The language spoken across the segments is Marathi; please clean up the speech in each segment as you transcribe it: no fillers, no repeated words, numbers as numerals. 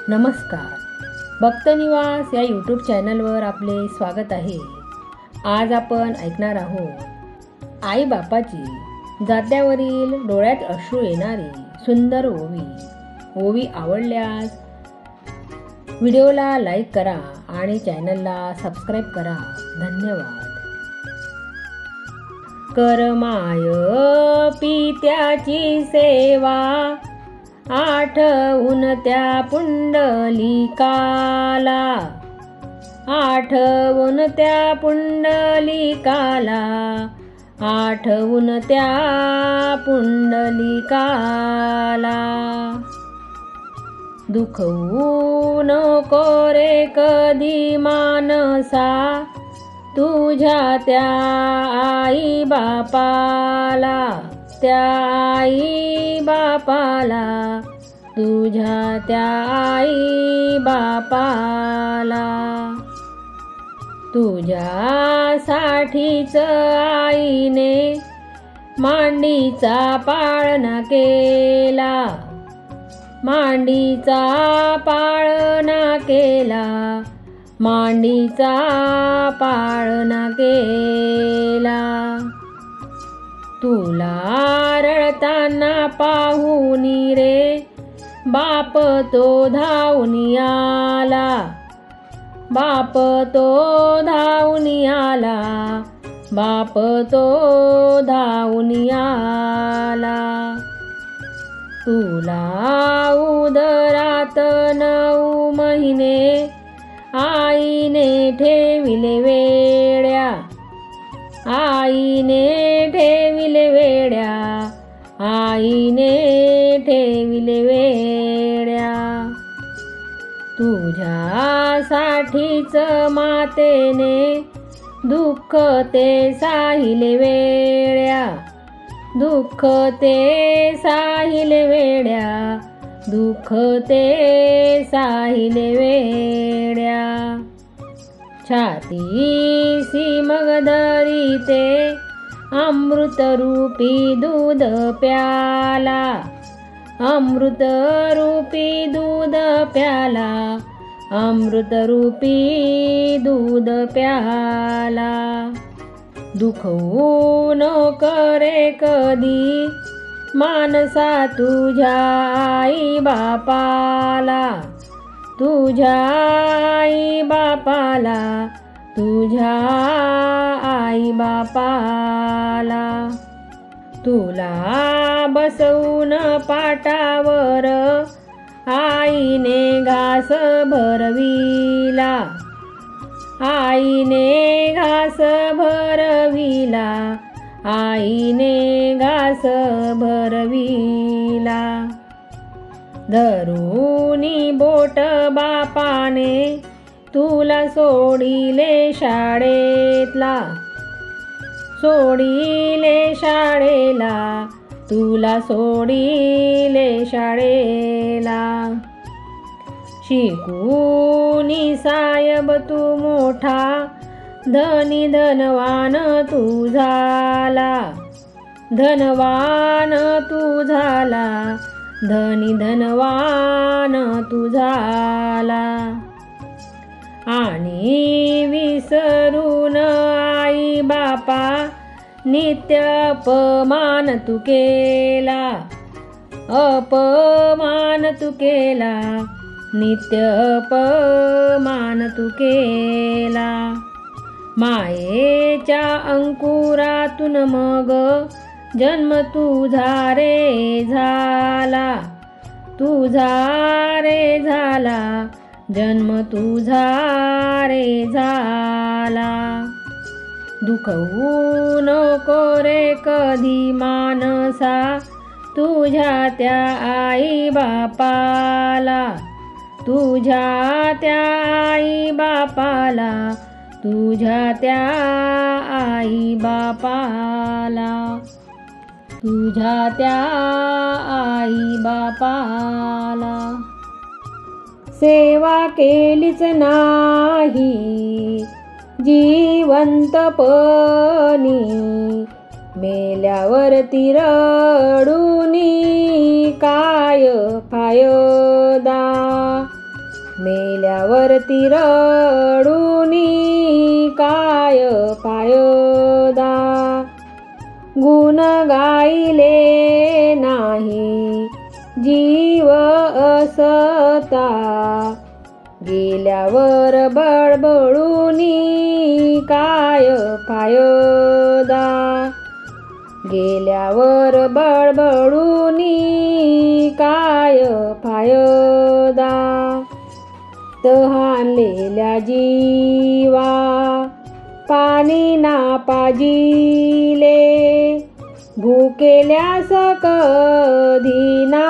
नमस्कार. भक्तनिवास या यूट्यूब चॅनलवर आपले स्वागत आहे. आज आपण ऐकणार आहोत आई बापाची जात्यावरील डोळ्यात अश्रू येणारी सुंदर ओवी. ओवी आवडल्यास व्हिडिओला लाईक करा आणि चॅनलला सबस्क्राईब करा. धन्यवाद. करमाय पित्याची सेवा, आठवून त्या पुंडलिकाला, आठवून त्या पुंडलिकाला, आठवून त्या पुंडलिकाला. दुखवू नको रे कधी मानसा, तुझ्या त्या आई बापाला, त्या आई बापाला, तुझ्या त्या आई बापाला. तुझ्यासाठीच आईने मांडीचा पाळणा केला, मांडीचा पाळणा केला, मांडीचा पाळणा केला. तुला रडताना पाहून रे बाप तो धावून आला, बाप तो धावून आला, बाप तो धावून आला. तुला उदरात 9 महिने आईने ठेविले वेड्या, आईने ठेविले वेड्या, आईने ठेविले वेड्या. तुझ्यासाठीच मातेने दुःख ते साहिले वेड्या, दुःख ते साहिले वेड्या, दुःख ते साहिले वेड्या. छातीसी मग धरीते अमृत रूपी दूध प्याला, अमृत रूपी दूध प्याला, अमृत रूपी दूध प्याला. दुखवू नको रे कधी मानसा तुझ्या आई बापाला, तुझ्या आई बापाला, तुझ्या आई बापाला. तुला बसवून पाटावर आईने घास भरविला, आईने घास भरविला, आईने घास भरविला. धरूनी बोट बापाने तुला सोडिले शाळेतला, सोडिले शाळेला, तुला सोडिले शाळेला. शिकूनी साहेब तू मोठा, धनी धनवान तू झाला, धनवान तू झाला, धनी धनवान तू झाला. आणि विसरून आई बापा नित्य अपमान तू केला, अपमान तू केला, नित्य अपमान तू केला. मायेच्या अंकुरातून मग जन्म तुझा रे झाला, तुझा रे झाला, जन्म तुझा रे झाला. दुखवू नको रे कधी मानसा, तुझ्या त्या आई बापाला, तुझ्या त्या आई बापाला, तुझ्या त्या आई बापाला, तुझ्या त्या आई बापाला. सेवा केलीच नाही जिवंतपणी, मेल्यावरती रडूनी काय फायदा, मेल्यावरती रडूनी काय फायदा. गुण गायले नाही जीव असता, गेल्यावर बळबळूनी काय फायदा. गेल्यावर बळबळूनी काय फायदा. तहानलेल्या जीवा पाणी ना पाजिले, भुकेल्यास कधी ना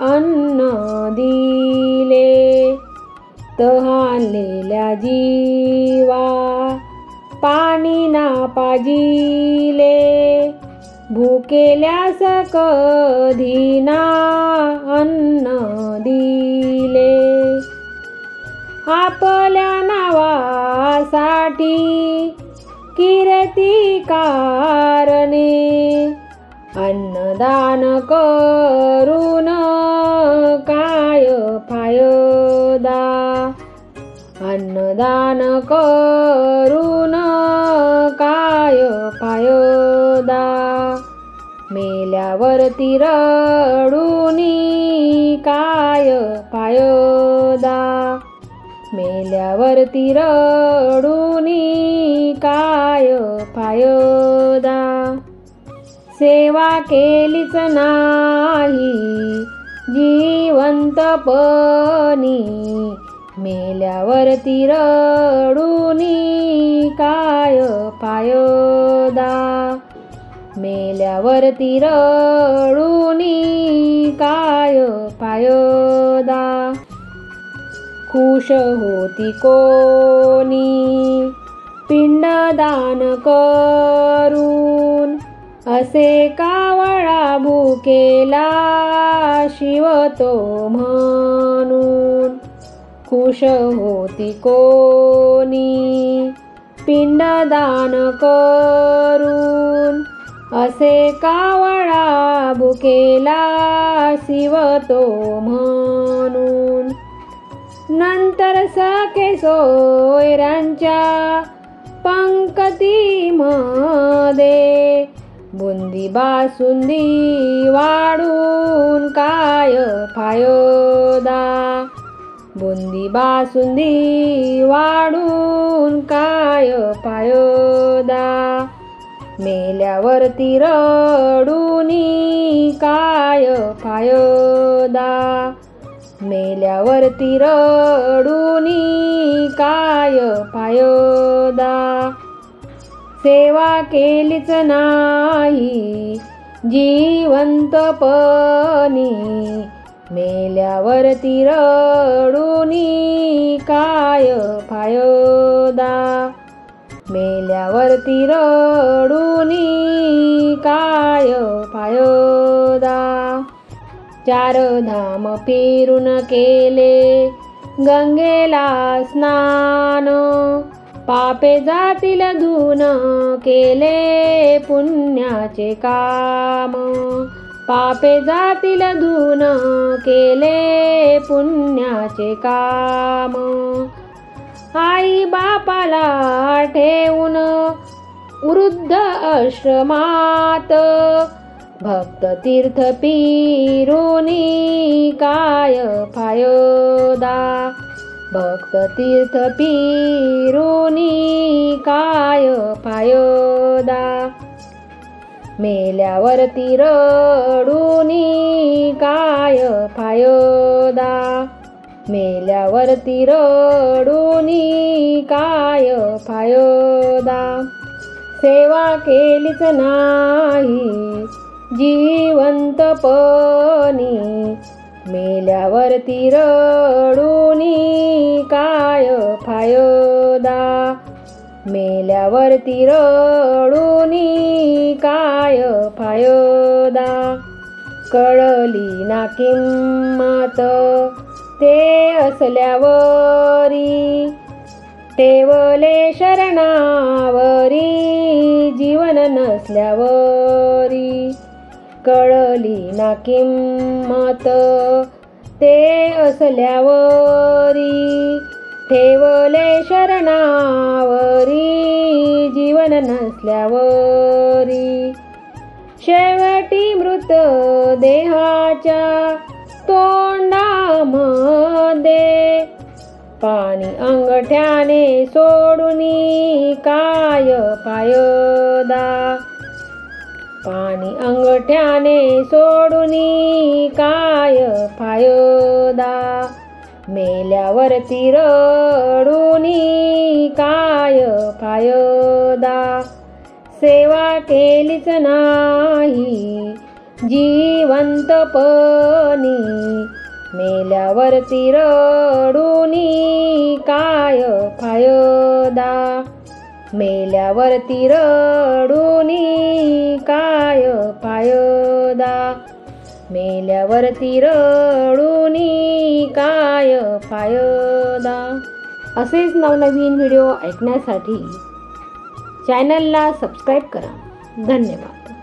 अन्न दिले. तहानलेल्या जीवा पाणी ना पाजिले, भुकेल्यास कधी ना अन्न दिले. आपल्या नावासाठी कीर्ती कारणे, अन्नदान करून काय फायदा. अन्नदान करून काय फायदा. मेल्यावरती रडूनी काय फायदा. मेल्यावरती रडूनी काय फायदा. सेवा केलीच नाही जिवंतपणी, मेल्यावरती रडूनी काय फायदा. मेल्यावरती रडूनी काय फायदा. खुश होती कोणी पिंडदान करून, असे कावळा भुकेला शिवतो म्हणून. खुश होती कोणी पिंडदान करून, असे कावळा भुकेला शिवतो म्हणून. नंतर सखे सोयऱ्यांच्या पंक्तीमध्ये, बुंदी बासुंदी वाढून काय फायदा. बुंदी बासुंदी वाढून काय फायदा. मेल्यावरती रडूनी काय फायदा. मेल्यावरती रडूनी काय फायदा. सेवा केलीच नाही जिवंतपणी, मेल्यावरती रडूनी काय फायदा. मेल्यावरती रडूनी काय फायदा. चार धाम फिरून केले गंगेला स्नान, पापे जातील धुन केले पुण्याचे काम. पापे जातील धुन केले पुण्याचे काम. आई बापाला ठेवून वृद्ध आश्रमात, भक्त तीर्थ फिरूनी काय फायदा. भक्त तीर्थ फिरूनी काय फायदा. मेल्यावरती रडूनी काय फायदा. मेल्यावरती रडूनी काय फायदा. सेवा केलीच नाही जिवंतपणी, मेल्यावरती रडूनी काय फायदा. मेल्यावरती रडूनी काय फायदा. कळली ना किंमत ते असल्यावरी, ठेवले शरणावरी जीवन नसल्यावरी. कळली ना किंमत ते असल्यावरी ठेवले शरणावरी जीवन नसल्यावरी शेवटी मृत देहाच्या तोंडामध्ये पाणी अंगठ्याने सोडूनी काय फायदा पाणी अंगठ्याने सोडूनी काय फायदा मेल्यावरती रडूनी काय फायदा सेवा केलीच नाही जिवंतपणी मेल्यावरती रडूनी काय फायदा मेल्यावरती रडूनी काय फायदा मेल्यावरती रडूनी काय फायदा। असेच नवनवीन व्हिडिओ ऐकण्यासाठी चॅनलला सबस्क्राईब करा। धन्यवाद।